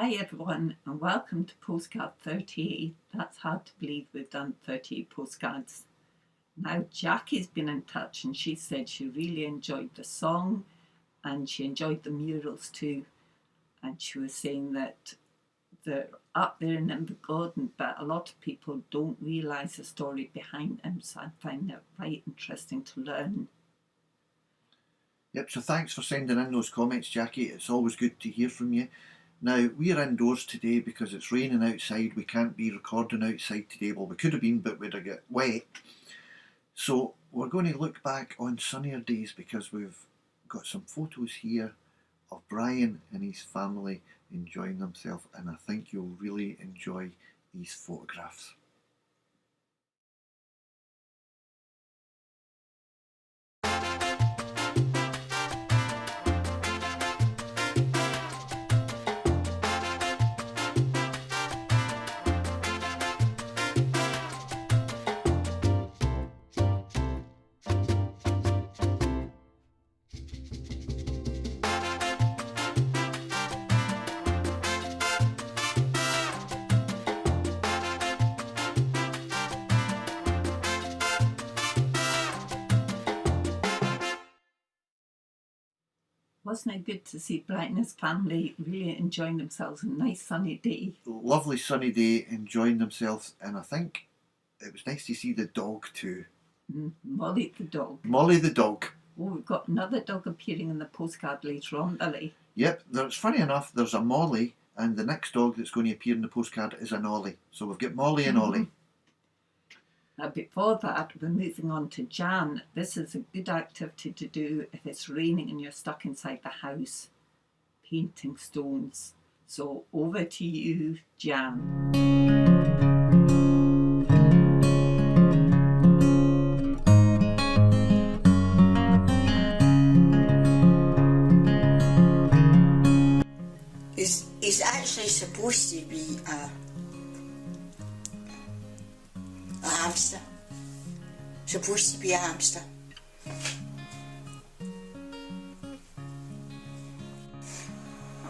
Hi everyone and welcome to Postcard 38. That's hard to believe we've done 38 postcards. Now Jackie's been in touch and she said she really enjoyed the song and she enjoyed the murals too, and she was saying that they're up there in the garden but a lot of people don't realise the story behind them, so I find it right interesting to learn. Yep, so thanks for sending in those comments, Jackie. It's always good to hear from you. Now, we're indoors today because it's raining outside. We can't be recording outside today. Well, we could have been, but we'd have got wet. So we're going to look back on sunnier days because we've got some photos here of Brian and his family enjoying themselves, and I think you'll really enjoy these photographs. Wasn't it good to see Brian and his family really enjoying themselves on a nice sunny day? Lovely sunny day, enjoying themselves, and I think it was nice to see the dog too. Molly the dog. Molly the dog. Oh, we've got another dog appearing in the postcard later on, Billy. Yep, it's funny enough, there's a Molly, and the next dog that's going to appear in the postcard is an Ollie. So we've got Molly and Ollie. Now before that, we're moving on to Jan. This is a good activity to do if it's raining and you're stuck inside the house, painting stones. So over to you, Jan. He's actually supposed to be a hamster. Supposed to be a hamster.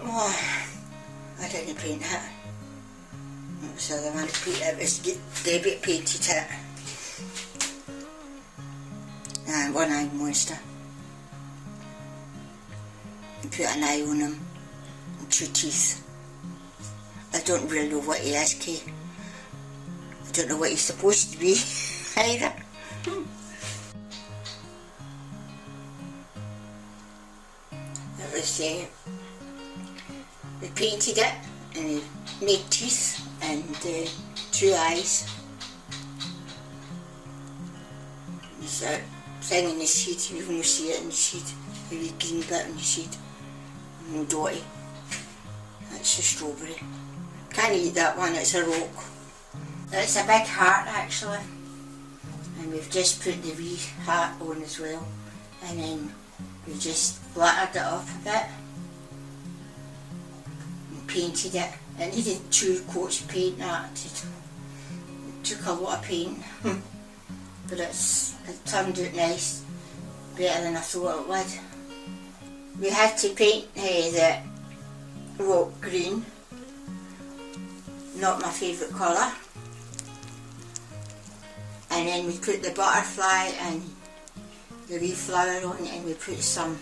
Oh, I didn't paint it. So the man who painted it was Debbie painted it. And one-eyed monster. And put an eye on him and 2 teeth. I don't really know what he is, Kay. I don't know what he's supposed to be either. It was, we painted it and we made teeth and 2 eyes. There's a thing in the sheet, you can see it in the sheet, a wee green bit in the sheet, and dotty. That's a strawberry. Can't eat that one, it's a rock. It's a big heart actually, and we've just put the wee heart on as well, and then we just flattered it up a bit and painted it. It needed 2 coats of paint. It took a lot of paint, but it turned out nice, better than I thought it would. We had to paint the rock green, not my favourite colour. And then we put the butterfly and the wee flower on, and we put some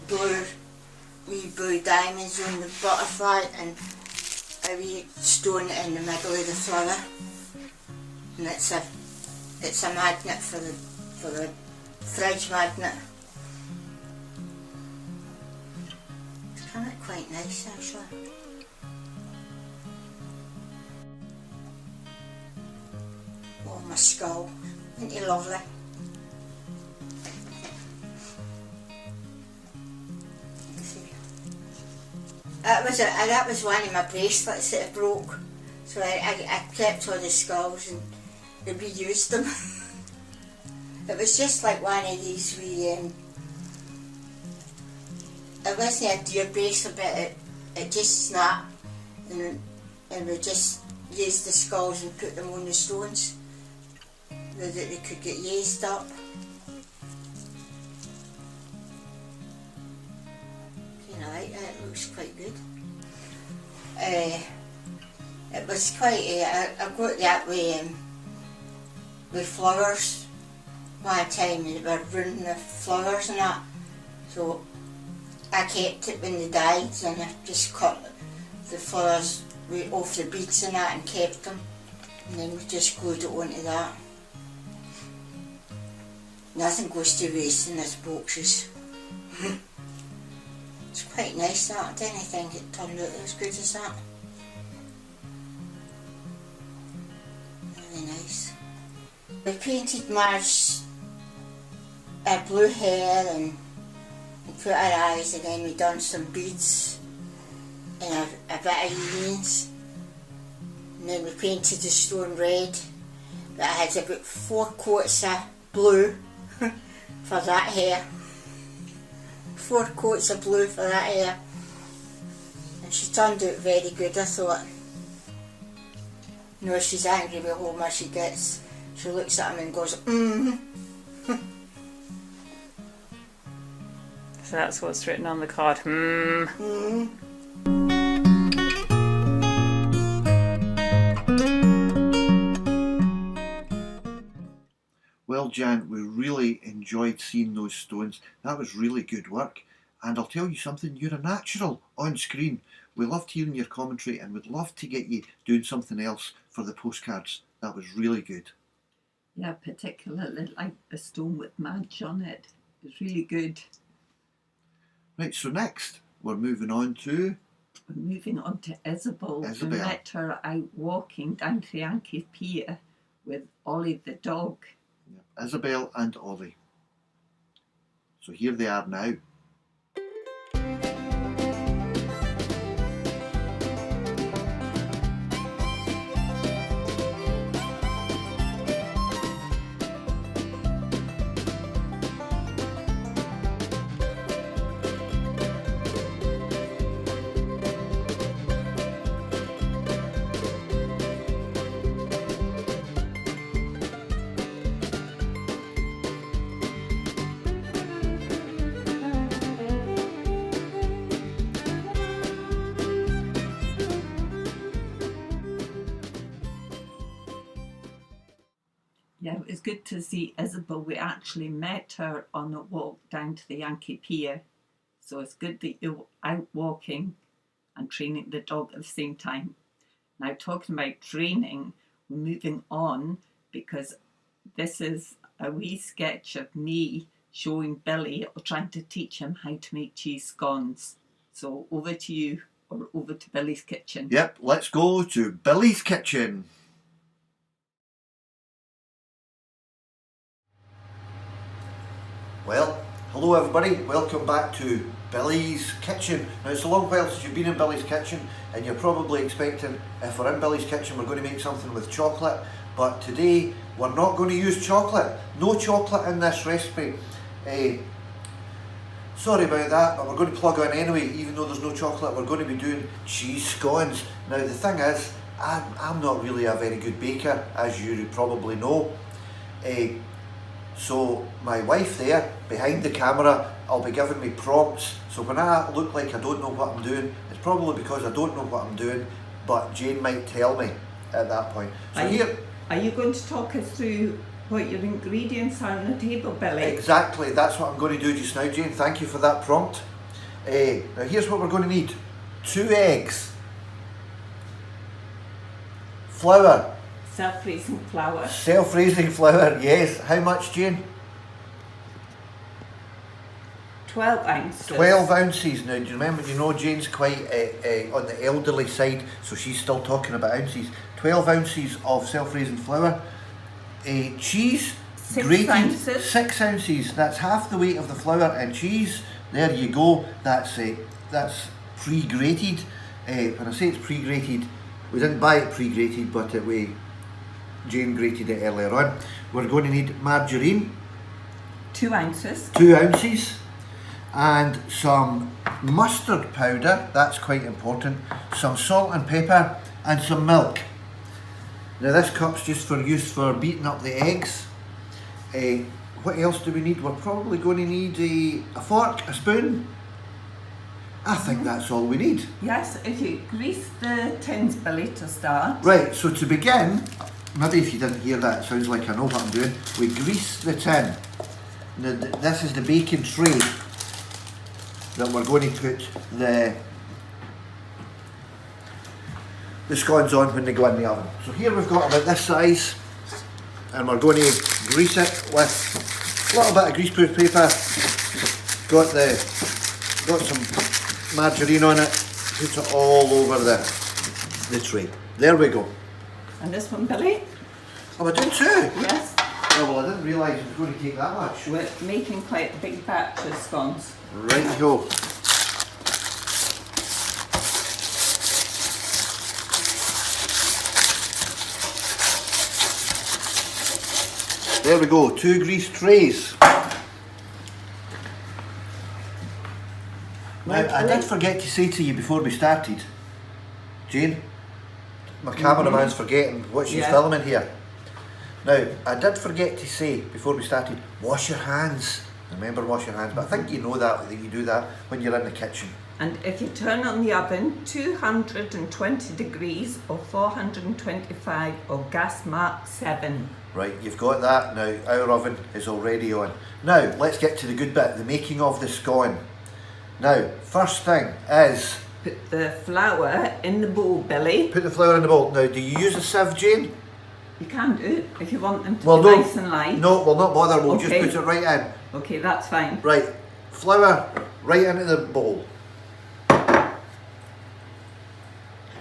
wee blue diamonds on the butterfly and a wee stone in the middle of the flower. And it's a magnet for the fridge magnet. It's kind of quite nice actually. Oh, my skull. Isn't he lovely? That was one of my bracelets that broke. So I kept all the skulls and reused them. It was just like one of these wee, it wasn't a deer bracelet, but it just snapped, and we just used the skulls and put them on the stones, so that they could get used up. You know, it looks quite good. It was quite, I got that with flowers one time, they were ruining the flowers and that, so I kept it when they died, and I just cut the flowers off the beads and that and kept them, and then we just glued it onto that. Nothing goes to waste in these boxes. It's quite nice that, I didn't think it turned out as good as that. Really nice. We painted Marge her blue hair and put her eyes, and then we done some beads and a bit of earrings, and then we painted the stone red, but I had about 4 coats of blue for that hair. 4 coats of blue for that hair, and she turned out very good, I thought. You know, she's angry with Homer, she looks at him and goes, So that's what's written on the card. Well, Jan, we really enjoyed seeing those stones. That was really good work. And I'll tell you something, you're a natural on screen. We loved hearing your commentary and we'd love to get you doing something else for the postcards. That was really good. Yeah, particularly like the stone with Madge on it. It was really good. Right, so next we're moving on to Isobel. Isobel. We met her out walking down to the Yankee Pier with Ollie the dog. Yeah, Isobel and Ollie. So here they are now. Yeah, it was good to see Isobel. We actually met her on a walk down to the Yankee Pier. So it's good that you're out walking and training the dog at the same time. Now, talking about training, we're moving on because this is a wee sketch of me showing Billy or trying to teach him how to make cheese scones. So over to you, or over to Billy's kitchen. Yep, let's go to Billy's kitchen. Well, hello everybody, welcome back to Billy's kitchen. Now it's a long while since you've been in Billy's kitchen and you're probably expecting if we're in Billy's kitchen we're going to make something with chocolate, but today we're not going to use chocolate. No chocolate in this recipe. Sorry about that, but we're going to plug in anyway. Even though there's no chocolate, we're going to be doing cheese scones. Now the thing is, I'm not really a very good baker, as you probably know. So my wife there, behind the camera, will be giving me prompts. So when I look like I don't know what I'm doing, it's probably because I don't know what I'm doing, but Jane might tell me at that point. So Are you going to talk us through what your ingredients are on the table, Billy? Exactly, that's what I'm going to do just now, Jane. Thank you for that prompt. Now here's what we're going to need. 2 eggs. Flour. Self-raising flour. Self-raising flour, yes. How much, Jane? 12 ounces. 12 ounces. Now, do you remember, Jane's quite on the elderly side, so she's still talking about ounces. 12 ounces of self-raising flour. Cheese, 6 grated, ounces. 6 ounces. That's half the weight of the flour and cheese. There you go. That's pre-grated. When I say it's pre-grated, we didn't buy it pre-grated, but Jane grated it earlier on. We're going to need margarine. 2 ounces. 2 ounces. And some mustard powder, that's quite important. Some salt and pepper and some milk. Now this cup's just for use for beating up the eggs. What else do we need? We're probably going to need a fork, a spoon. I think that's all we need. Yes, if you grease the tins, Billy, to start. Right, so to begin, maybe if you didn't hear that, it sounds like I know what I'm doing. We grease the tin. Now, this is the baking tray that we're going to put the scones on when they go in the oven. So here we've got about this size, and we're going to grease it with a little bit of greaseproof paper. Got some margarine on it, put it all over the tray. There we go. And this one, Billy? Oh, I did too? Yes. Oh, well, I didn't realise it was going to take that much. We're making quite a big batch of scones. Right you go. There we go, 2 greased trays. Now, I did forget to say to you before we started, Jane, my cameraman's forgetting what she's filming here. Now, I did forget to say before we started, wash your hands. Remember, wash your hands, but I think you know that you do that when you're in the kitchen. And if you turn on the oven, 220 degrees or 425 or gas mark 7. Right, you've got that now. Our oven is already on. Now, let's get to the good bit, the making of the scone. Now, first thing is... Put the flour in the bowl, Billy. Put the flour in the bowl. Now, do you use a sieve, Jane? You can do it if you want them to Well, be no, nice and light. No, we'll not bother. We'll Okay. just put it right in. Okay, that's fine. Right, flour right into the bowl.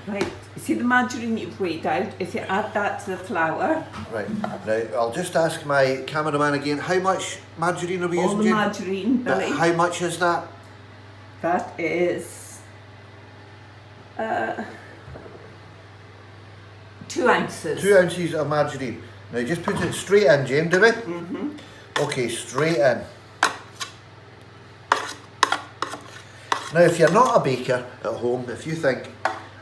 Right, you see the margarine you've weighed out? If you add that to the flour... Right, now I'll just ask my cameraman again, how much margarine are we all using, the Jane? margarine, Billy. How much is that? That is 2 ounces. 2 ounces of margarine. Now just put it straight in, Jane, do we? Mm-hmm. Okay, straight in. Now if you're not a baker at home, if you think,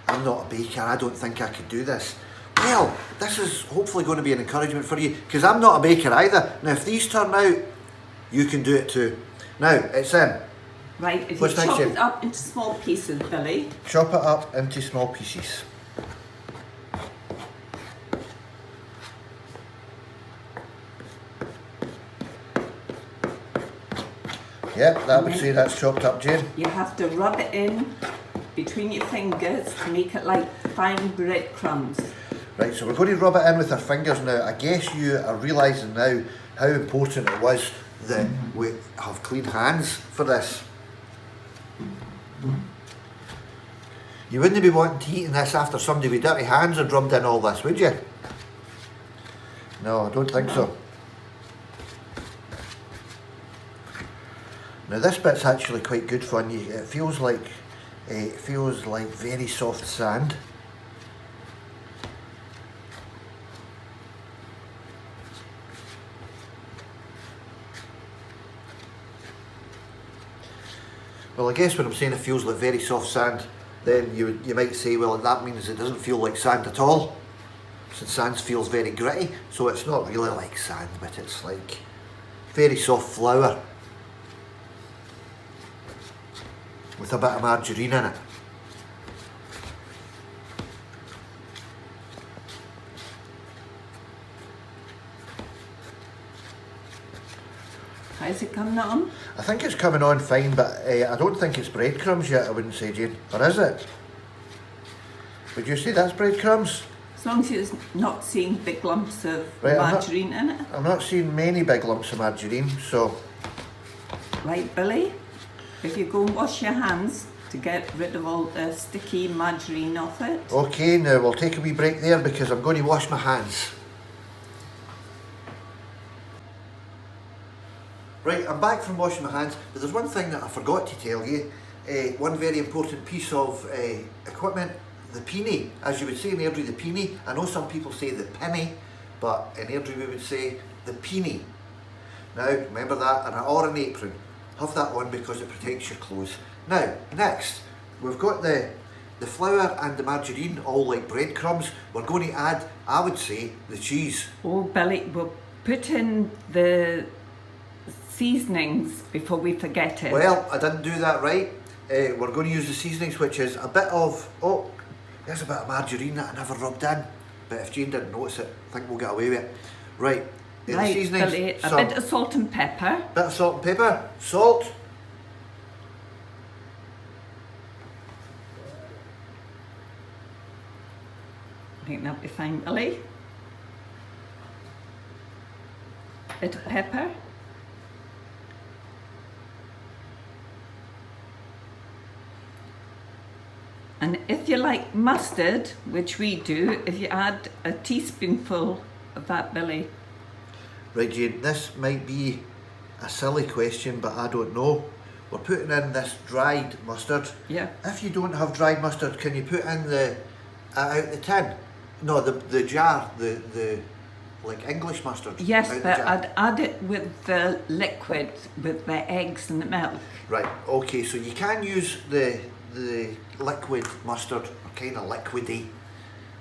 I'm not a baker, I don't think I could do this. Well, this is hopefully going to be an encouragement for you, because I'm not a baker either. Now if these turn out, you can do it too. Now, it's in. Right, if What's you next, chop Jane? it up into small pieces, Billy. Chop it up into small pieces. Yep, that would say that's chopped up, Jane. You have to rub it in between your fingers to make it like fine breadcrumbs. Right, so we're going to rub it in with our fingers now. I guess you are realising now how important it was that we have clean hands for this. You wouldn't be wanting to eat this after somebody with dirty hands had rubbed in all this, would you? No, I don't think so. Now this bit's actually quite good fun. It feels like very soft sand. Well, I guess when I'm saying it feels like very soft sand, then you might say, well, that means it doesn't feel like sand at all. Since sand feels very gritty, so it's not really like sand, but it's like very soft flour with a bit of margarine in it. How's it coming on? I think it's coming on fine, but I don't think it's breadcrumbs yet, I wouldn't say, Jane. Or is it? Would you say that's breadcrumbs? As long as you're not seeing big lumps of Right, margarine in it. I'm not seeing many big lumps of margarine, so... Right, Billy? If you go and wash your hands to get rid of all the sticky margarine off it. Okay, now we'll take a wee break there because I'm going to wash my hands. Right, I'm back from washing my hands, but there's one thing that I forgot to tell you. One very important piece of equipment, the peony. As you would say in Airdrie, the peony. I know some people say the penny, but in Airdrie we would say the peony. Now, remember that, or an apron. Have that on because it protects your clothes. Now, next, we've got the flour and the margarine, all like breadcrumbs. We're going to add, I would say, the cheese. Oh, Billy, we'll put in the seasonings before we forget it. Well, I didn't do that right. we're going to use the seasonings, which is a bit of, oh, there's a bit of margarine that I never rubbed in, but if Jane didn't notice it, I think we'll get away with it. Right, the Right, seasonings, Billy, a bit of salt and pepper. bit of salt and pepper, salt, I think that'll be fine, Billy. Bit of pepper. And if you like mustard, which we do, if you add a teaspoonful of that, Billy. Right, Jane, this might be a silly question, but I don't know. We're putting in this dried mustard. Yeah. If you don't have dried mustard, can you put in the out the tin? No, the jar, the like English mustard. Yes, out the but jar. I'd add it with the liquid, with the eggs and the milk. Right. Okay, so you can use the liquid mustard, or kind of liquidy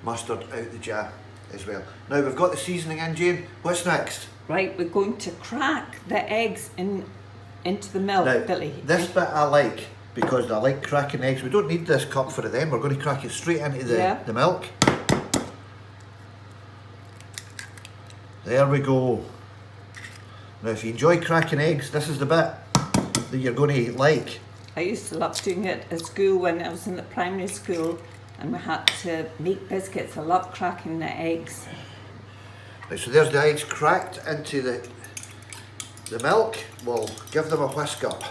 mustard out the jar as well. Now we've got the seasoning in, Jane. What's next? Right, we're going to crack the eggs into the milk, Now, Billy. this bit I like, because I like cracking eggs. We don't need this cup for them. We're going to crack it straight into the milk. There we go. Now if you enjoy cracking eggs, this is the bit that you're going to like. I used to love doing it at school when I was in the primary school and we had to make biscuits. I love cracking the eggs. Right, so there's the eggs cracked into the milk. We'll give them a whisk up.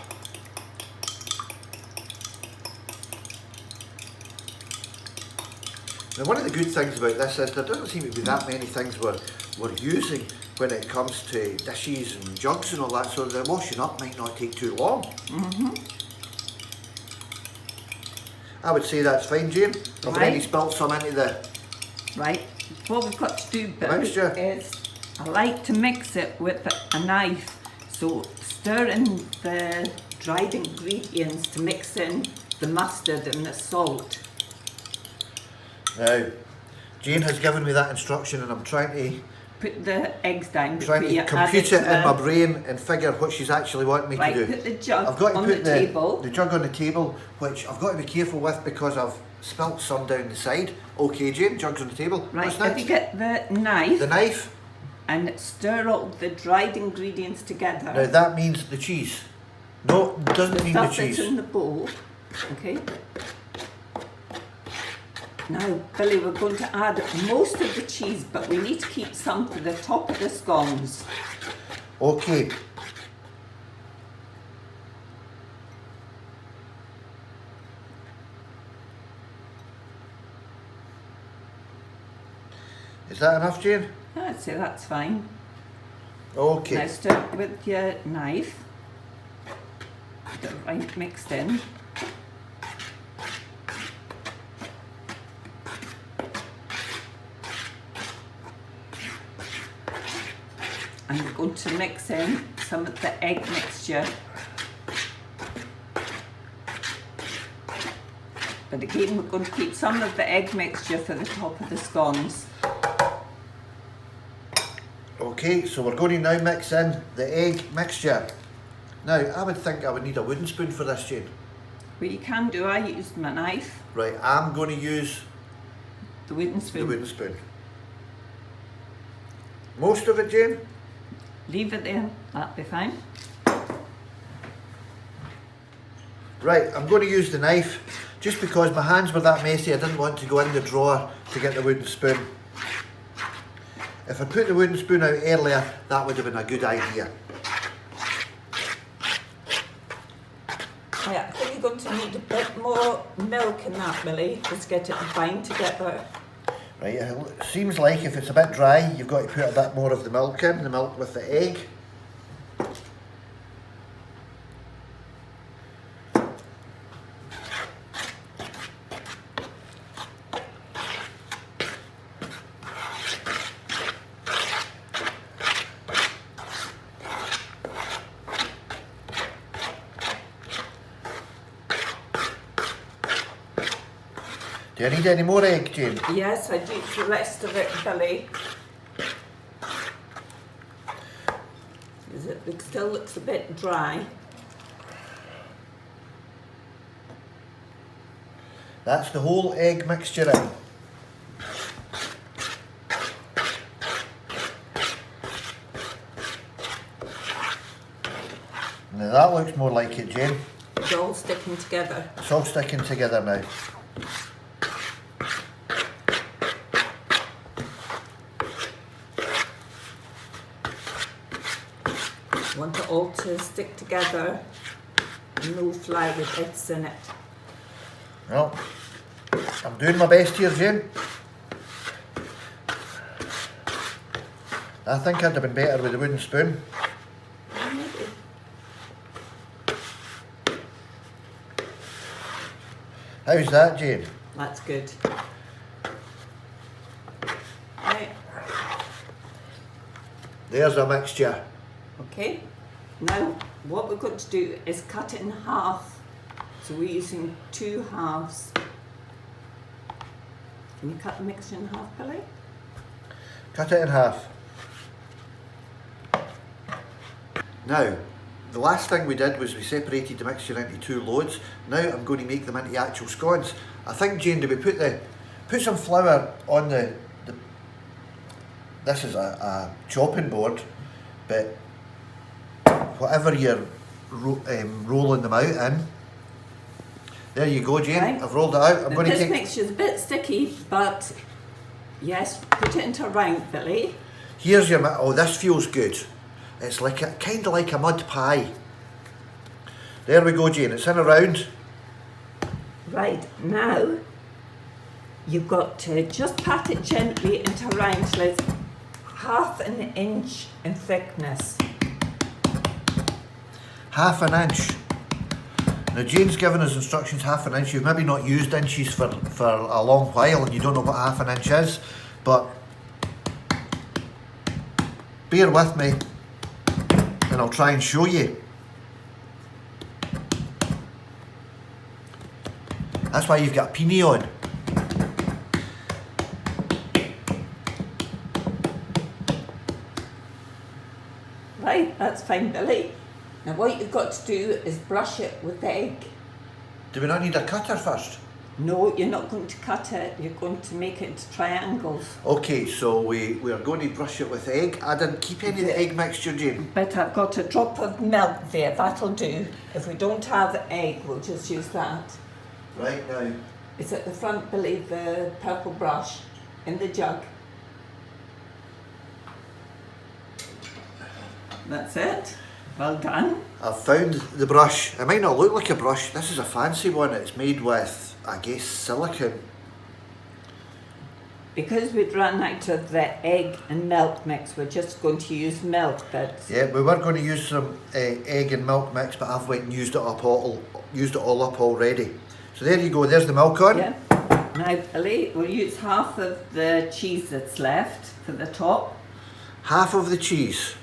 Now one of the good things about this is there doesn't seem to be that many things we're using when it comes to dishes and jugs and all that, so the washing up might not take too long. I would say that's fine, Jane. I've already spilt some into the... Right, what we've got to do, Billy, mixture. is I like to mix it with a knife. So stir in the dried ingredients to mix in the mustard and the salt. Now, Jane has given me that instruction and I'm trying to Put the eggs down before compute you add it in the... my brain and figure what she's actually wanting me Right, to do. put the jug I've got to on put the table. the jug on the table, which I've got to be careful with because I've spilt some down the side. Okay, Jane, jug's on the table. Right, What's if next? you get the knife The knife. and stir all the dried ingredients together. Now that means the cheese. No, it doesn't mean the Stuff that's cheese. in the bowl, okay? Now, Billy, we're going to add most of the cheese, but we need to keep some for the top of the scones. Okay. Is that enough, Jane? I'd say that's fine. Okay. Now stir it with your knife. Get it right mixed in. And we're going to mix in some of the egg mixture. But again, we're going to keep some of the egg mixture for the top of the scones. Okay, so we're going to now mix in the egg mixture. Now, I would think I would need a wooden spoon for this, Jane. What you can do, I used my knife, Right, I'm going to use the wooden spoon. the wooden spoon. Most of it, Jane? Leave it there, that'll be fine. Right, I'm going to use the knife just because my hands were that messy. I didn't want to go in the drawer to get the wooden spoon. If I put the wooden spoon out earlier, that would have been a good idea. Yeah, I think you're going to need a bit more milk in that, Millie, just get it to bind together. Right, it seems like if it's a bit dry, you've got to put a bit more of the milk in, the milk with the egg. Do you need any more egg, Jane? Yes, I do the rest of it, Billy. It still looks a bit dry. That's the whole egg mixture in. Now that looks more like it, Jane. It's all sticking together. It's all sticking together now. Want it all to stick together. No flour with bits in it. Well, I'm doing my best here, Jane. I think I'd have been better with a wooden spoon. Maybe. How's that, Jane? That's good. Right. There's a mixture. Okay. Now what we're going to do is cut it in half. So we're using 2 halves. Can you cut the mixture in half, Billy? Cut it in half. Now, the last thing we did was we separated the mixture into 2 loads. Now I'm going to make them into actual scones. I think, Jane, do we put some flour on the this is a chopping board, but whatever you're rolling them out in. There you go, Jane. Right. I've rolled it out. I'm Now going to this take. mixture's a bit sticky, but yes, put it into a round, Billy. Here's your. Oh, this feels good. It's like a kind of like a mud pie. There we go, Jane. It's in a round. Right, now you've got to just pat it gently into a round till it's 1/2 inch in thickness. 1/2 inch. Now Jane's given us instructions 1/2 inch. You've maybe not used inches for a long while and you don't know what 1/2 inch is, but bear with me and I'll try and show you. That's why you've got a peony on. Right, that's fine, Billy. Now what you've got to do is brush it with egg. Do we not need a cutter first? No, you're not going to cut it, you're going to make it into triangles. Okay, so we are going to brush it with egg. I didn't keep any of the egg mixture, Jane. But I've got a drop of milk there, that'll do. If we don't have egg, we'll just use that. Right now. It's at the front, Billy, the purple brush in the jug. That's it. Well done. I've found the brush. It might not look like a brush. This is a fancy one. It's made with, I guess, silicone. Because we'd run out of the egg and milk mix, we're just going to use milk. But Yeah, we were going to use some egg and milk mix, but I've went and used it all up already. So there you go. There's the milk on. yeah. Now, Billy, we'll use half of the cheese that's left for the top. Half of the cheese.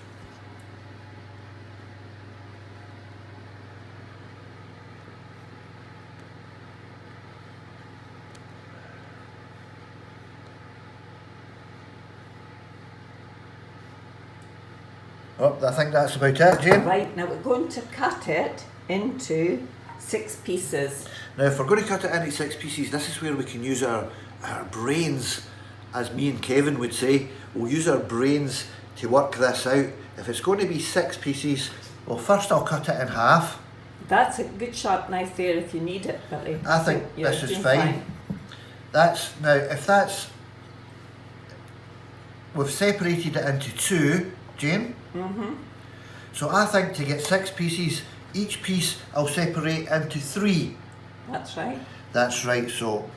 Oh, I think that's about it, Jane. Right, now we're going to cut it into 6 pieces. Now, if we're going to cut it into 6 pieces, this is where we can use our brains, as me and Kevin would say. We'll use our brains to work this out. If it's going to be 6 pieces, well, first I'll cut it in half. That's a good sharp knife there if you need it, Billy. I think You're this is doing fine. Now, if that's... We've separated it into 2, Jane. Mm-hmm. So I think to get 6 pieces, each piece I'll separate into 3. That's right. That's right, so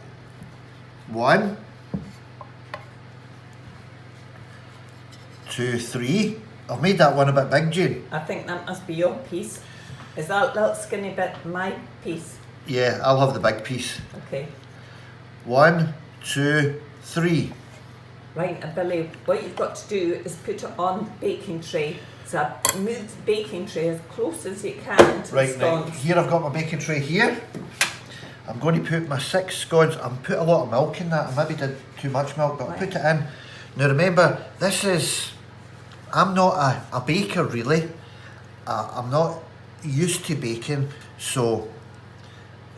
1, 2, 3. I've made that one a bit big, Jane. I think that must be your piece. Is that little skinny bit my piece? Yeah, I'll have the big piece. Okay. 1, 2, 3. Right, and Billy, what you've got to do is put it on the baking tray. So move the baking tray as close as you can to Right, the now, scones. here I've got my baking tray here. I'm going to put my 6 scones. I'm put a lot of milk in that. I maybe did too much milk, but I'll put it in. Now remember, this is... I'm not a baker really. I'm not used to baking, so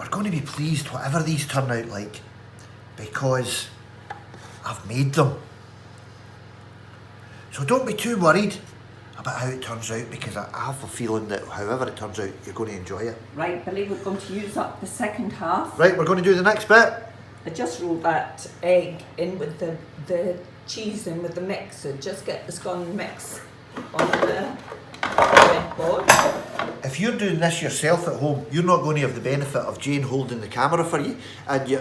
we're going to be pleased whatever these turn out like, because I've made them. So don't be too worried about how it turns out, because I have a feeling that however it turns out, you're going to enjoy it. Right, Billy, we're going to use up the second half. Right, we're going to do the next bit. I just rolled that egg in with the cheese in with the mix, so just get the scone mix on the breadboard. If you're doing this yourself at home, you're not going to have the benefit of Jane holding the camera for you. And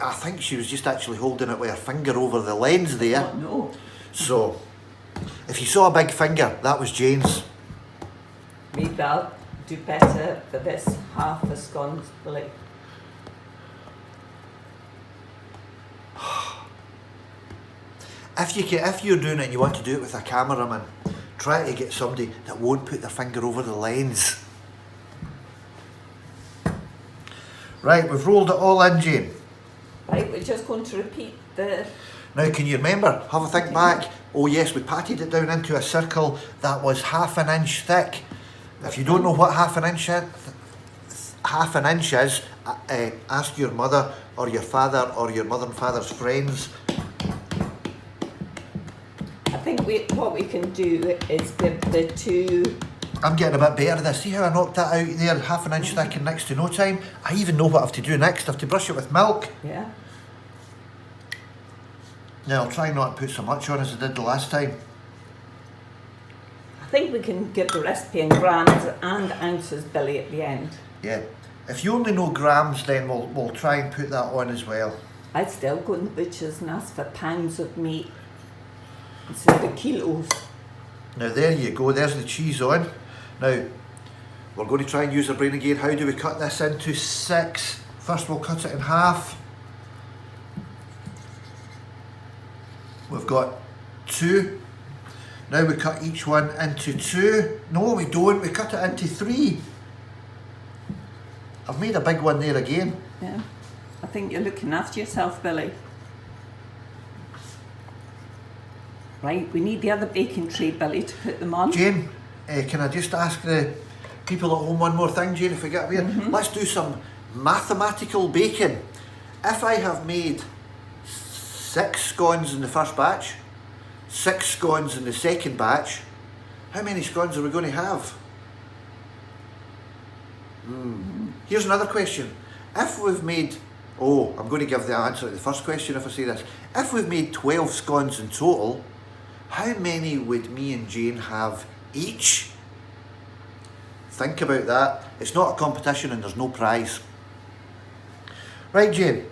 I think she was just actually holding it with her finger over the lens there. Oh, no. So, if you saw a big finger, that was Jane's. Maybe I'll do better for this half the scones, Billy. If you're doing it and you want to do it with a cameraman, try to get somebody that won't put their finger over the lens. Right, we've rolled it all in, Jane. Right, we're just going to repeat the... Now, can you remember? Have a think back. Oh yes, we patted it down into a circle that was ½ an inch thick. If you don't know what ½ an inch is, ask your mother or your father or your mother and father's friends. I think what we can do is give the two... I'm getting a bit better at this. See how I knocked that out there, ½ an inch thick in next to no time? I even know what I have to do next. I have to brush it with milk. Yeah. Now, I'll try not to put so much on as I did the last time. I think we can give the recipe in grams and ounces, Billy, at the end. Yeah. If you only know grams, then we'll try and put that on as well. I'd still go in the butcher's and ask for pounds of meat instead of kilos. Now, there you go. There's the cheese on. Now, we're going to try and use our brain again. How do we cut this into 6? First, we'll cut it in half. We've got 2. Now we cut each one into 2. No, we don't. We cut it into 3. I've made a big one there again. Yeah. I think you're looking after yourself, Billy. Right, we need the other baking tray, Billy, to put them on. Jane, can I just ask the people at home one more thing, Jane, if we get here? Let's do some mathematical baking. If I have made 6 scones in the first batch, 6 scones in the second batch, how many scones are we going to have? Here's another question. If we've made, I'm going to give the answer to the first question if I say this. If we've made 12 scones in total, how many would me and Jane have each? Think about that. It's not a competition and there's no prize. Right, Jane,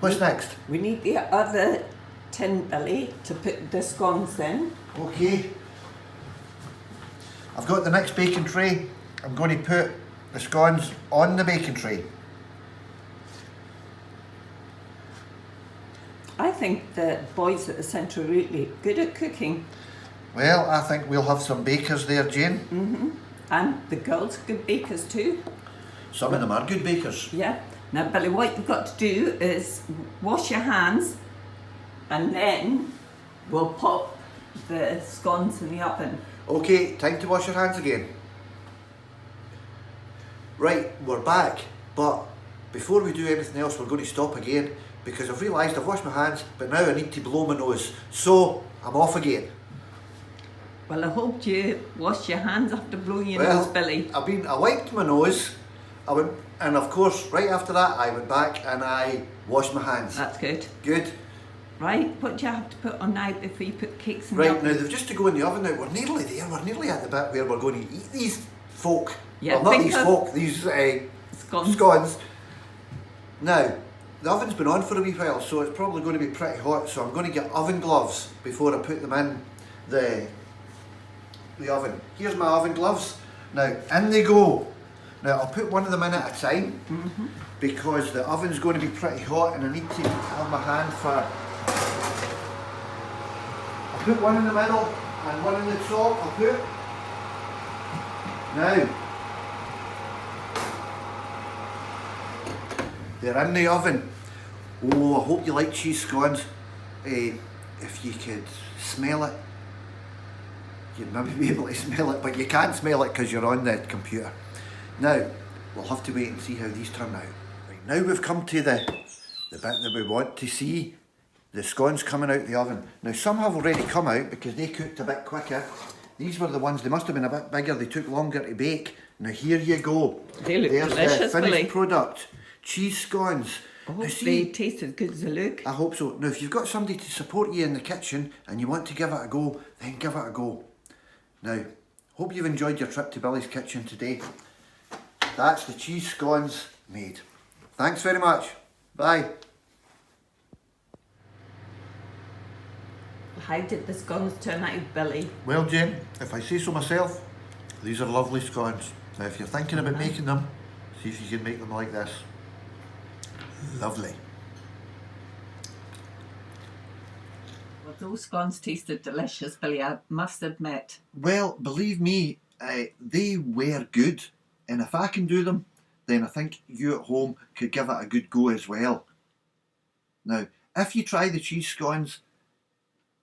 what's next? We need the other tin, Billy, to put the scones in. Okay. I've got the next baking tray. I'm going to put the scones on the baking tray. I think the boys at the centre are really good at cooking. Well, I think we'll have some bakers there, Jane. And the girls are good bakers too. Some of them are good bakers. Yeah. Now, Billy, what you've got to do is wash your hands and then we'll pop the scones in the oven. Okay, time to wash your hands again. Right, we're back, but before we do anything else, we're going to stop again because I've realised I've washed my hands, but now I need to blow my nose. So, I'm off again. Well, I hope you washed your hands after blowing your nose, Billy. I wiped my nose, and of course, right after that, I went back and I washed my hands. That's good. Good. Right, what do you have to put on now before you put cakes in the Right, oven? now they've just to go in the oven now. We're nearly there. We're nearly at the bit where we're going to eat these folk. Yeah, well, not these folk, these scones. Now, the oven's been on for a wee while, so it's probably going to be pretty hot. So I'm going to get oven gloves before I put them in the oven. Here's my oven gloves. Now, in they go. Now, I'll put one of them in at a time because the oven's going to be pretty hot and I need to have my hand for... I'll put one in the middle and one in the top. I'll put... Now, they're in the oven. Oh, I hope you like cheese scones. If you could smell it, you'd maybe be able to smell it, but you can't smell it because you're on the computer. Now, we'll have to wait and see how these turn out. Now we've come to the bit that we want to see. The scones coming out the oven. Now some have already come out because they cooked a bit quicker. These were the ones, they must have been a bit bigger, they took longer to bake. Now here you go. They look There's delicious, the finished Billy. product. Cheese scones. I Now hope see, they taste as good as they look. I hope so. Now if you've got somebody to support you in the kitchen and you want to give it a go, then give it a go. Now, hope you've enjoyed your trip to Billy's kitchen today. That's the cheese scones made. Thanks very much. Bye. How did the scones turn out, Billy? Well, Jane, if I say so myself, these are lovely scones. Now, if you're thinking about making them, see if you can make them like this. Lovely. Well, those scones tasted delicious, Billy, I must admit. Well, believe me, they were good. And if I can do them, then I think you at home could give it a good go as well. Now, if you try the cheese scones,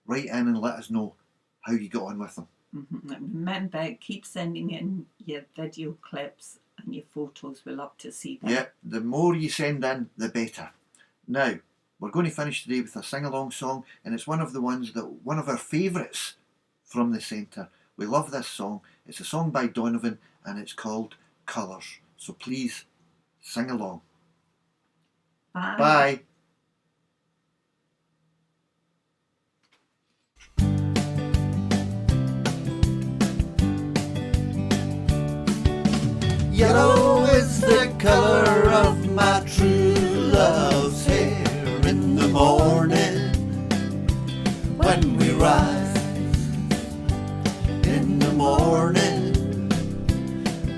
write in and let us know how you got on with them. Remember, keep sending in your video clips and your photos. We love to see them. Yeah, the more you send in, the better. Now, we're going to finish today with a sing-along song, and it's one of our favourites from the centre. We love this song. It's a song by Donovan, and it's called Colours. So please, sing along. Bye. Bye. Yellow is the colour of my true love's hair in the morning when we rise. In the morning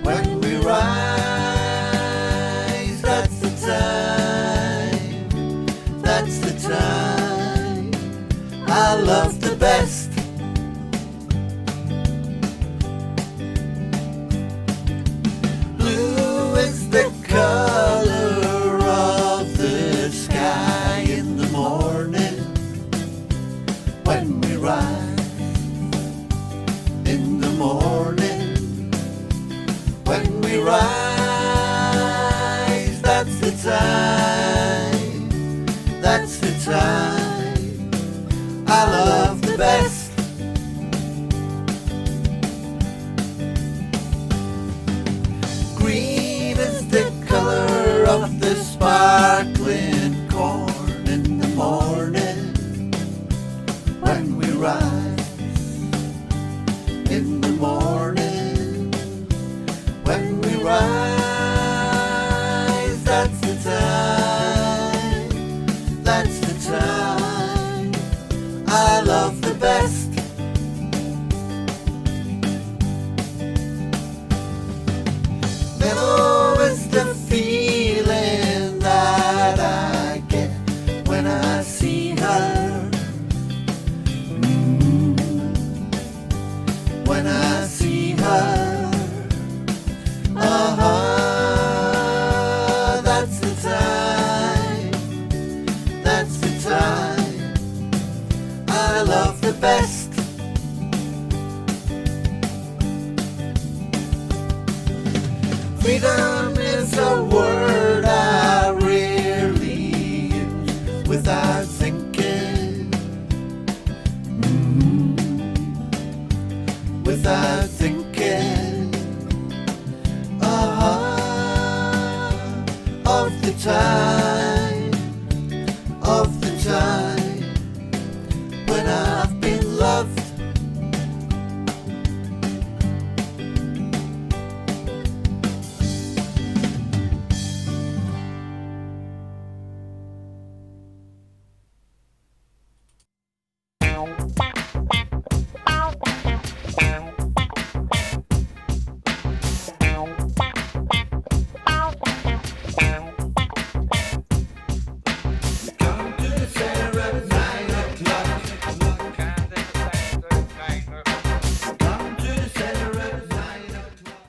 when we rise, that's the time I love the best. Blue is the color of the sky in the morning when we rise. In the morning when we rise, that's the time I love the best. Green is the color of the sparkling corn in the morning when we rise. In the morning when we rise, that's the time I love the best. Mellow is the feeling that I get when I see her. When I see her, that's the time I love the best. Freedom is a word I rarely use without thinking. Without